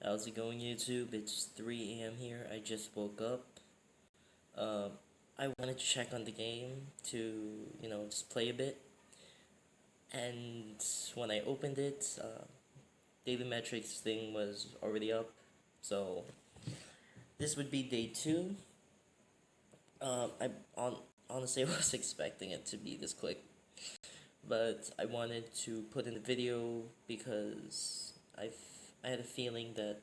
How's it going, YouTube? It's 3 a.m. here. I just woke up. I wanted to check on the game to, just play a bit. And when I opened it, daily metrics thing was already up. So this would be day 2. Honestly, I was expecting it to be this quick. But I wanted to put in a video because I had a feeling that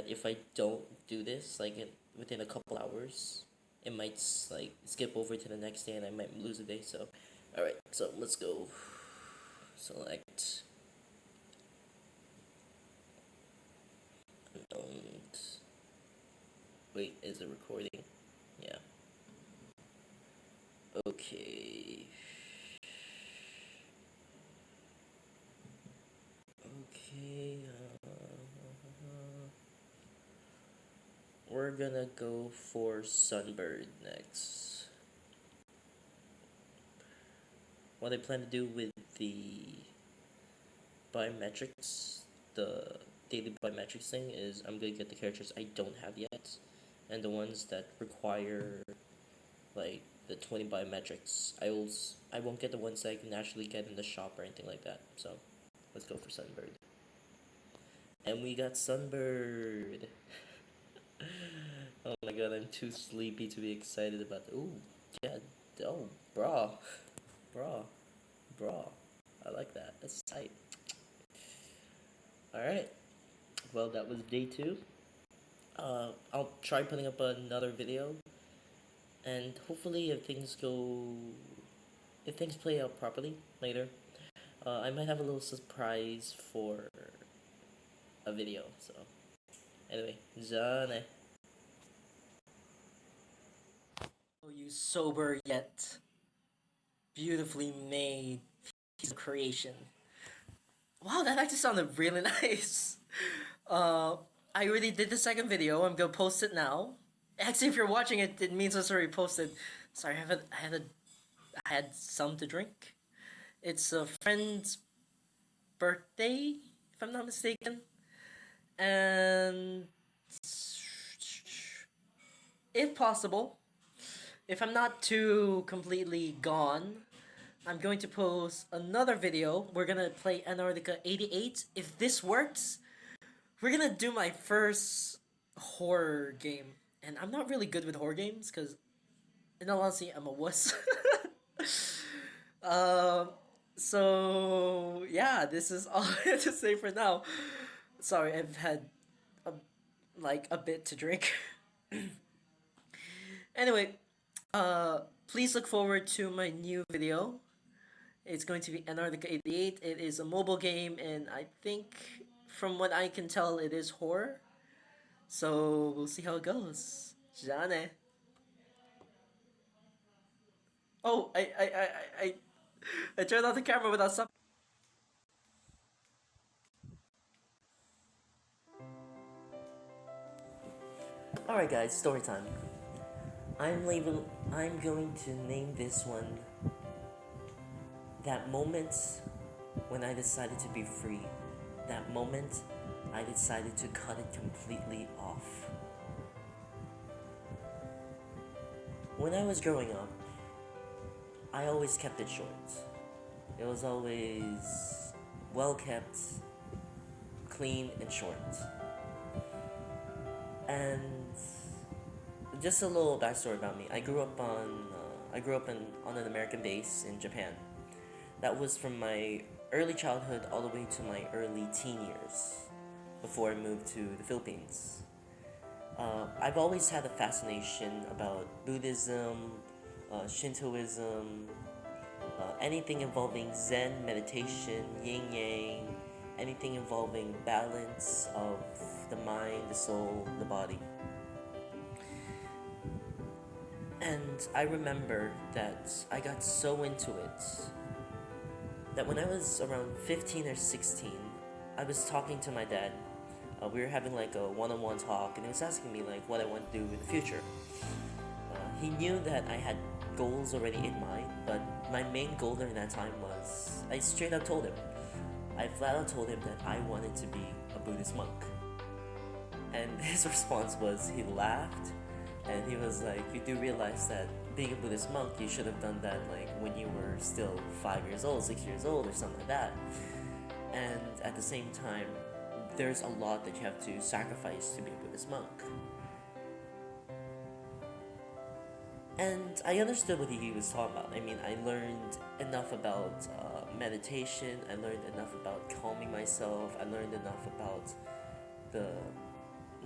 if I don't do this within a couple hours, it might skip over to the next day and I might lose a day. So, all right, so let's go. Select. Don't. Wait, is it recording? Yeah. Okay. Okay. We're gonna go for Sunbird next. What I plan to do with the biometrics, the daily biometrics thing, is I'm gonna get the characters I don't have yet, and the ones that require like the 20 biometrics. I won't get the ones that I can actually get in the shop or anything like that. So let's go for Sunbird. And we got Sunbird. Oh my god, I'm too sleepy to be excited about it. Ooh, yeah, oh, bra. I like that, that's tight. Alright, well, that was day 2. I'll try putting up another video, and hopefully if things play out properly later, I might have a little surprise for a video, so, anyway, Zane. Oh, you sober yet beautifully made piece of creation. Wow, that actually sounded really nice. I already did the second video. I'm gonna post it now. Actually, if you're watching it, it means it's already posted. Sorry, I had some to drink. It's a friend's birthday, if I'm not mistaken, and if possible, if I'm not too completely gone, I'm going to post another video. We're gonna play Antarctica 88. If this works, we're gonna do my first horror game. And I'm not really good with horror games, because in all honesty, I'm a wuss. So, yeah, this is all I have to say for now. Sorry, I've had a bit to drink. Anyway, please look forward to my new video. It's going to be Antarctica 88. It is a mobile game, and I think, from what I can tell, it is horror. So, we'll see how it goes. Jane. Oh, I turned off the camera without sub. Alright guys, story time. I'm going to name this one That Moment When I Decided to Be Free. That moment I decided to cut it completely off. When I was growing up, I always kept it short. It was always well kept, clean, and short. And just a little backstory about me. I grew up on an American base in Japan. That was from my early childhood all the way to my early teen years, before I moved to the Philippines. I've always had a fascination about Buddhism, Shintoism, anything involving Zen, meditation, yin yang, anything involving balance of the mind, the soul, the body. And I remember that I got so into it that when I was around 15 or 16, I was talking to my dad. We were having like a one-on-one talk, and he was asking me like what I want to do in the future. He knew that I had goals already in mind, but my main goal during that time was, I straight up told him, I flat out told him that I wanted to be a Buddhist Buddhist monk. And his response was he laughed, and he was like, "You do realize that being a Buddhist monk, you should have done that like when you were still 5 years old, 6 years old, or something like that. And at the same time, there's a lot that you have to sacrifice to be a Buddhist monk." And I understood what he was talking about. I mean, I learned enough about meditation. I learned enough about calming myself. I learned enough about the,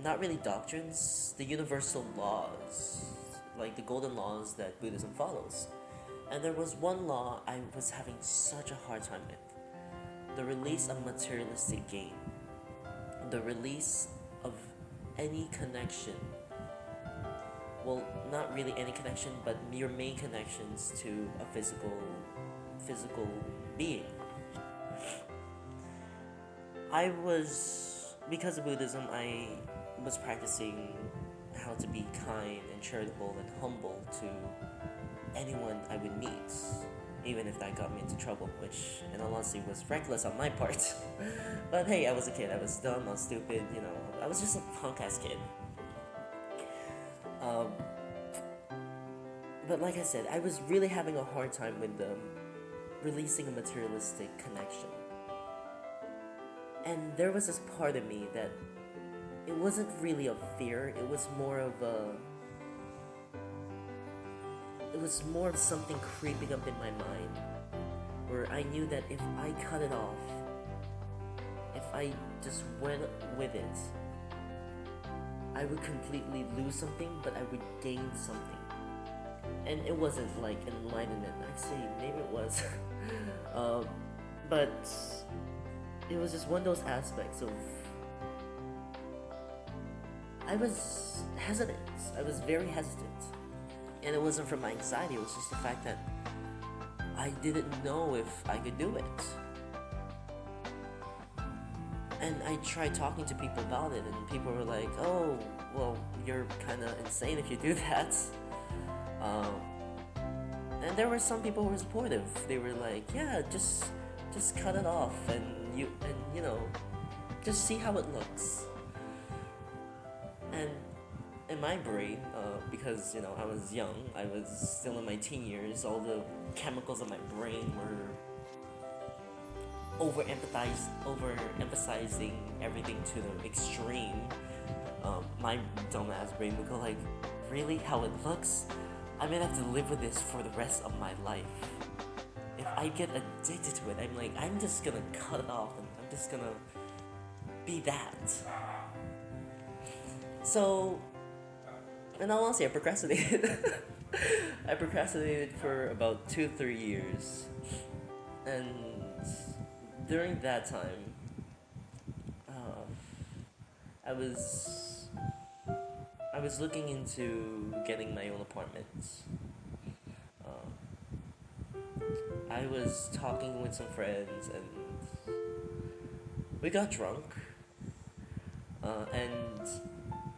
not really doctrines, the universal laws, like the golden laws that Buddhism follows. And there was one law I was having such a hard time with: the release of materialistic gain, the release of any connection. Well, not really any connection, but your main connections to a physical being. Because of Buddhism, I was practicing how to be kind and charitable and humble to anyone I would meet, even if that got me into trouble, which in all honesty was reckless on my part. But hey, I was a kid. I was dumb, I was stupid, I was just a punk ass kid. But like I said, I was really having a hard time with releasing a materialistic connection. And there was this part of me that it wasn't really of fear, it was more of something creeping up in my mind, where I knew that if I cut it off, if I just went with it, I would completely lose something, but I would gain something. And it wasn't like enlightenment. Actually, maybe it was. But it was just one of those aspects of... I was hesitant. I was very hesitant. And it wasn't from my anxiety, it was just the fact that I didn't know if I could do it. And I tried talking to people about it, and people were like, "Oh, well, you're kind of insane if you do that." And there were some people who were supportive. They were like, "Yeah, just cut it off, and just see how it looks." And in my brain, because I was young, I was still in my teen years, all the chemicals in my brain were overemphasizing everything to the extreme. My dumbass brain would go like, "Really? How it looks? I'm gonna have to live with this for the rest of my life. If I get addicted to it, I'm just gonna cut it off, and I'm just gonna be that." So, in all honesty, I procrastinated. I procrastinated for about 2-3 years, and during that time, I was looking into getting my own apartment. I was talking with some friends, and we got drunk, and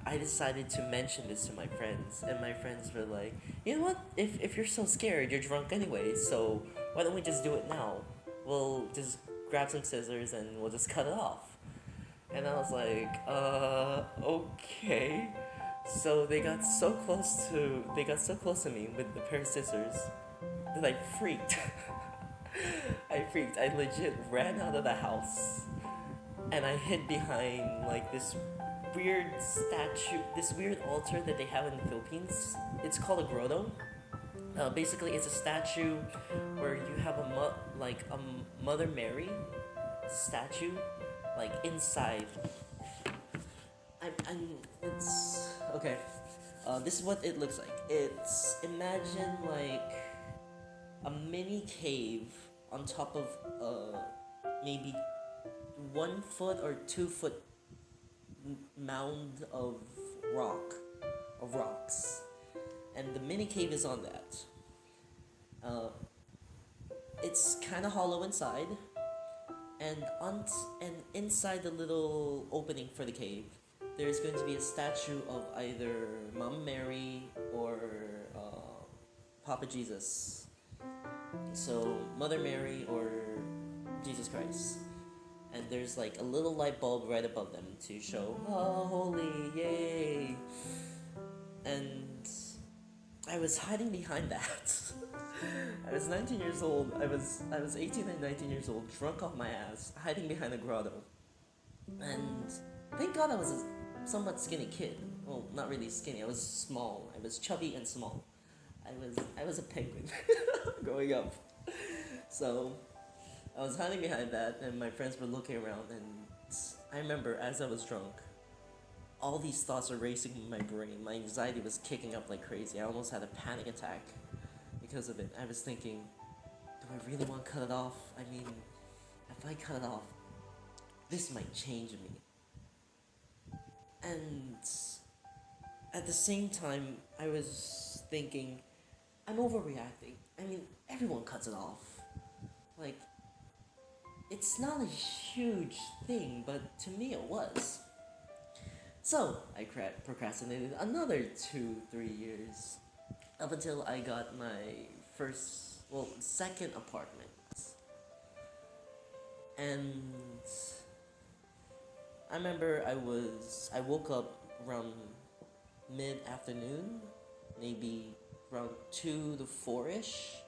I decided to mention this to my friends, and my friends were like, "You know what, if you're so scared, you're drunk anyway, so why don't we just do it now? We'll just grab some scissors and we'll just cut it off." And I was like, okay. So they got so close to me with the pair of scissors that I freaked. I legit ran out of the house, and I hid behind like this weird statue, this weird altar that they have in the Philippines. It's called a grotto. Basically, it's a statue where you have a Mother Mary statue, like inside. It's okay. This is what it looks like. Imagine like a mini cave on top of maybe 1 foot or 2 foot mound of rocks, and the mini cave is on that. It's kind of hollow inside, and inside the little opening for the cave, there's going to be a statue of either Mama Mary or Papa Jesus. So Mother Mary or Jesus Christ. and there's like a little light bulb right above them to show, oh, holy, yay. And I was hiding behind that. I was 19 years old. I was 18 and 19 years old, drunk off my ass, hiding behind a grotto. And thank God I was a somewhat skinny kid. Well, not really skinny. I was small. I was chubby and small. I was a penguin growing up. So I was hiding behind that, and my friends were looking around. And I remember as I was drunk, all these thoughts were racing in my brain. My anxiety was kicking up like crazy. I almost had a panic attack because of it. I was thinking, do I really want to cut it off? I mean, if I cut it off, this might change me. And at the same time, I was thinking, I'm overreacting. I mean, everyone cuts it off. Like, it's not a huge thing, but to me it was. So, I procrastinated another 2-3 years up until I got my second apartment. And I remember I woke up around mid-afternoon, maybe around 2 to 4-ish.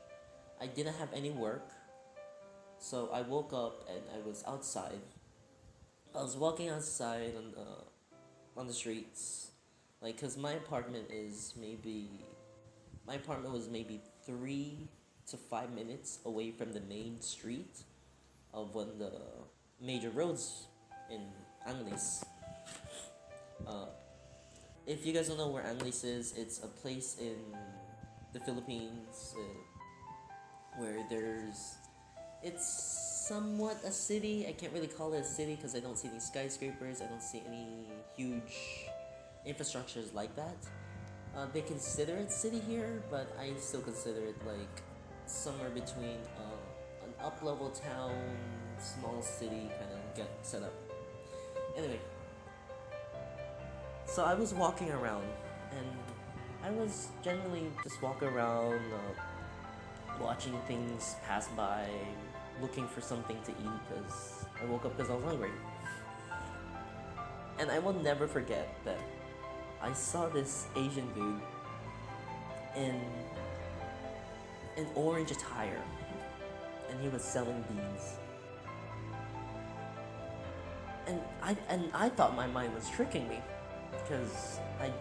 I didn't have any work, so I woke up and I was outside. I was walking outside on the streets, like, cause my apartment was maybe 3 to 5 minutes away from the main street of one of the major roads in Angles. If you guys don't know where Angles is, it's a place in the Philippines where it's somewhat a city. I can't really call it a city because I don't see any skyscrapers. I don't see any huge infrastructures like that. They consider it city here, but I still consider it like somewhere between an up-level town, small city kind of get set up. Anyway, so I was walking around, and I was generally just walking around, watching things pass by, looking for something to eat because I woke up because I was hungry. And I will never forget that I saw this Asian dude in an orange attire, and he was selling beans. And I thought my mind was tricking me because I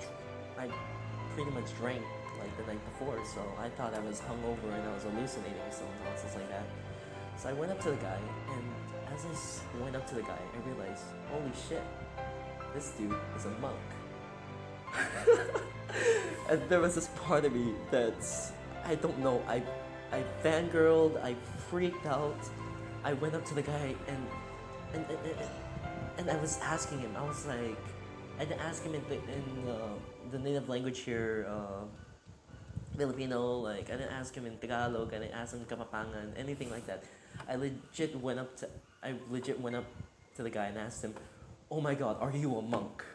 pretty much drank like the night before, so I thought I was hungover and I was hallucinating or some nonsense like that. So I went up to the guy, and as I went up to the guy, I realized, holy shit, this dude is a monk. And there was this part of me that's, I don't know, I fangirled, I freaked out. I went up to the guy and I was asking him. I was like, I didn't ask him in the native language here, Filipino. Like, I didn't ask him in Tagalog. I didn't ask him Kapapangan, anything like that. I legit went up to the guy and asked him, "Oh my God, are you a monk?"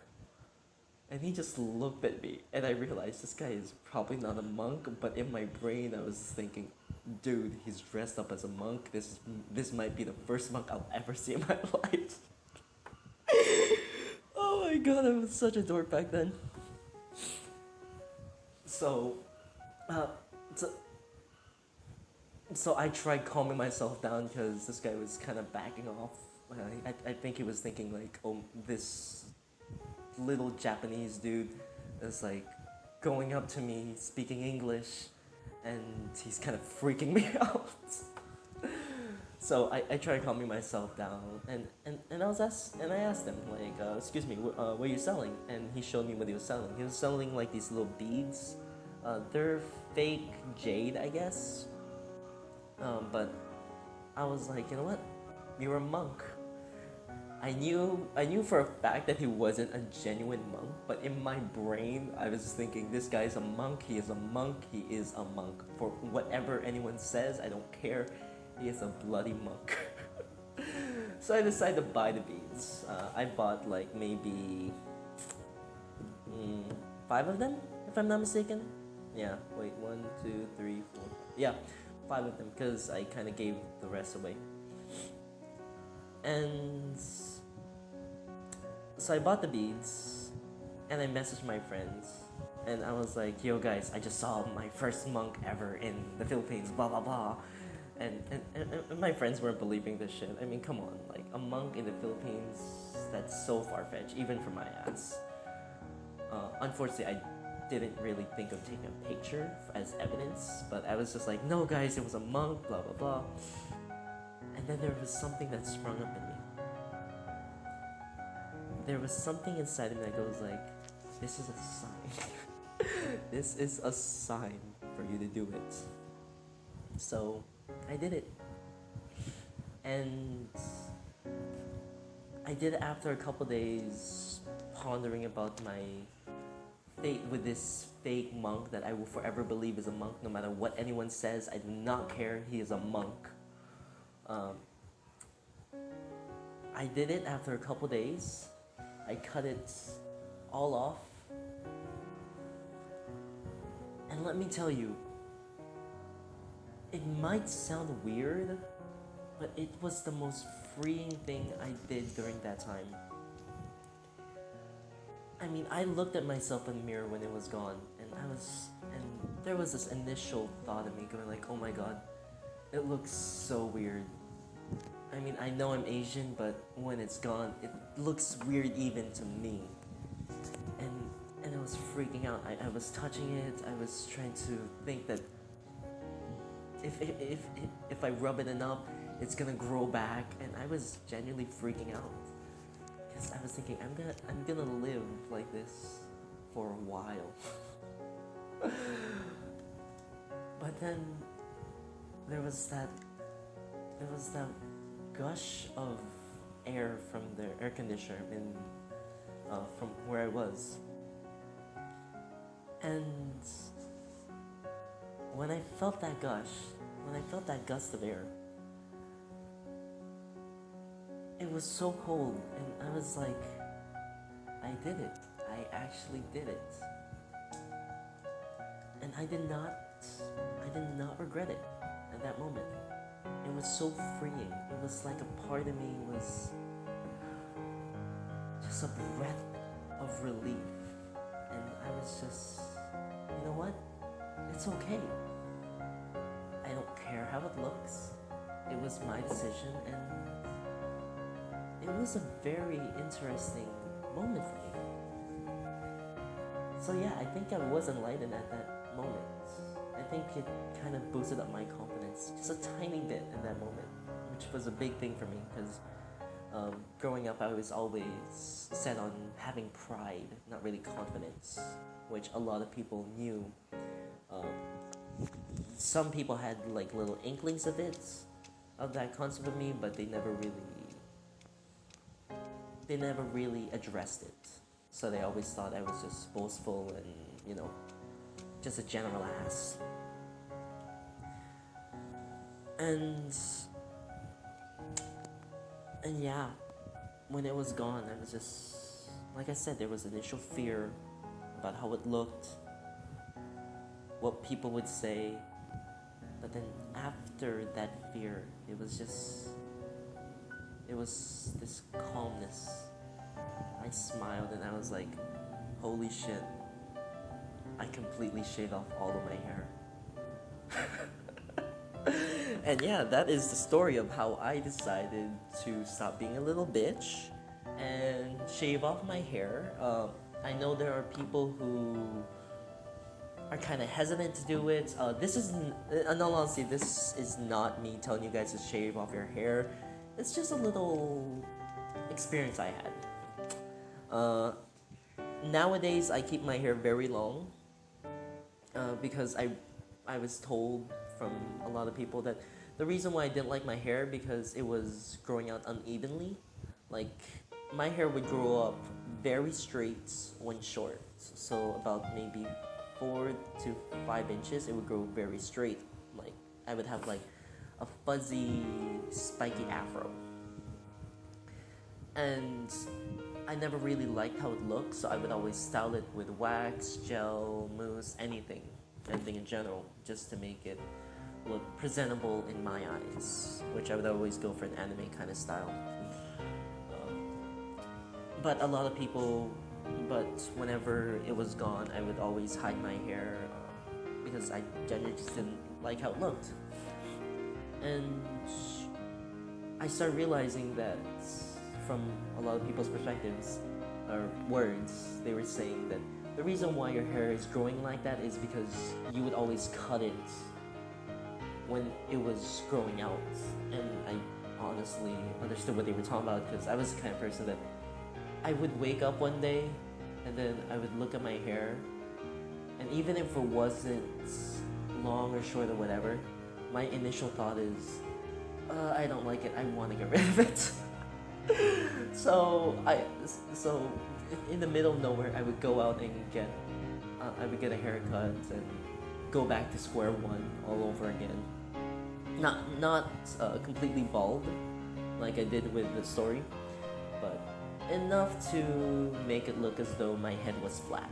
And he just looked at me, and I realized this guy is probably not a monk. But in my brain, I was thinking, dude, he's dressed up as a monk. This might be the first monk I'll ever see in my life. Oh my God, I was such a dork back then. So, so I tried calming myself down because this guy was kind of backing off. I think he was thinking like, oh, this little Japanese dude is like going up to me speaking English, and he's kind of freaking me out. So I tried calming myself down, and I asked him like, excuse me, what are you selling? And he showed me what he was selling. He was selling like these little beads. They're fake jade, I guess. But I was like, you know what? You're a monk. I knew for a fact that he wasn't a genuine monk, but in my brain, I was thinking, this guy's a monk, he is a monk, he is a monk. For whatever anyone says, I don't care, he is a bloody monk. So I decided to buy the beads. I bought like maybe 5 of them, if I'm not mistaken. Yeah, wait, 1, 2, 3, 4. Yeah, 5 of them, because I kind of gave the rest away. And so I bought the beads, and I messaged my friends, and I was like, "Yo, guys, I just saw my first monk ever in the Philippines." Blah blah blah. And my friends weren't believing this shit. I mean, come on, like a monk in the Philippines, that's so far fetched, even for my ass. Unfortunately, I didn't really think of taking a picture as evidence, but I was just like, no, guys, it was a monk, blah blah blah. And then there was something that sprung up in me. There was something inside of me that goes like, this is a sign. This is a sign for you to do it. So I did it. And I did it after a couple days pondering about my fate with this fake monk that I will forever believe is a monk no matter what anyone says. I do not care, he is a monk. I did it after a couple days. I cut it all off. And let me tell you, it might sound weird, but it was the most freeing thing I did during that time. I mean, I looked at myself in the mirror when it was gone, and there was this initial thought of me going like, oh my god, it looks so weird. I mean, I know I'm Asian, but when it's gone, it looks weird even to me. And I was freaking out. I was touching it. I was trying to think that if I rub it enough, it's gonna grow back. And I was genuinely freaking out because I was thinking I'm gonna live like this for a while. But then there was that gush of air from the air conditioner from where I was. And when I felt that gust of air, it was so cold, and I was like, I did it. I actually did it. And I did not regret it at that moment. It was so freeing. It was like a part of me was just a breath of relief. And I was just, you know what? It's okay. I don't care how it looks. It was my decision, and it was a very interesting moment for me. So yeah, I think I was enlightened at that moment. I think it kind of boosted up my confidence just a tiny bit in that moment, which was a big thing for me because growing up I was always set on having pride, not really confidence, which a lot of people knew. Some people had like little inklings of that concept of me, but they never really addressed it. So they always thought I was just boastful and, you know, just a general ass. And yeah, when it was gone, I was just, like I said, there was initial fear about how it looked, what people would say, but then after that fear, it was this calmness. I smiled and I was like, holy shit, I completely shaved off all of my hair. And yeah, that is the story of how I decided to stop being a little bitch and shave off my hair. I know there are people who are kind of hesitant to do it. This is, in all honesty, this is not me telling you guys to shave off your hair. It's just a little experience I had. Nowadays, I keep my hair very long because I was told from a lot of people that the reason why I didn't like my hair because it was growing out unevenly. Like, my hair would grow up very straight when short. So about maybe 4 to 5 inches, it would grow very straight. Like, I would have like a fuzzy, spiky afro. And I never really liked how it looked, so I would always style it with wax, gel, mousse, anything in general, just to make it look presentable in my eyes, which I would always go for an anime kind of style. but a lot of people, but whenever it was gone, I would always hide my hair because I generally just didn't like how it looked. And I started realizing that from a lot of people's perspectives or words, they were saying that the reason why your hair is growing like that is because you would always cut it when it was growing out. And I honestly understood what they were talking about, because I was the kind of person that I would wake up one day and then I would look at my hair, and even if it wasn't long or short or whatever, my initial thought is, I don't like it, I want to get rid of it. so in the middle of nowhere, I would go out and get a haircut and go back to square one all over again. Not completely bald like I did with the story, but enough to make it look as though my head was flat,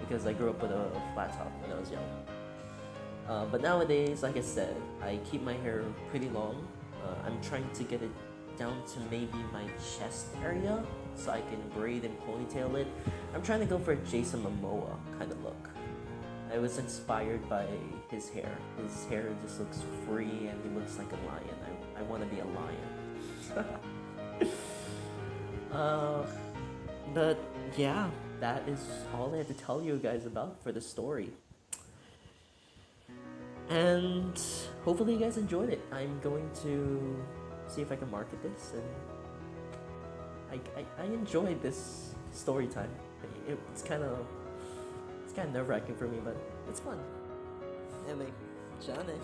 because I grew up with a flat top when I was young. But nowadays, like I said, I keep my hair pretty long. I'm trying to get it down to maybe my chest area so I can braid and ponytail it. I'm trying to go for a Jason Momoa kind of look. I was inspired by his hair. His hair just looks free and he looks like a lion. I want to be a lion. But yeah, that is all I have to tell you guys about for the story. And hopefully you guys enjoyed it. I'm going to see if I can market this, and I enjoyed this story time. It's kind of nerve-wracking for me, but it's fun. Anyway, Johnny.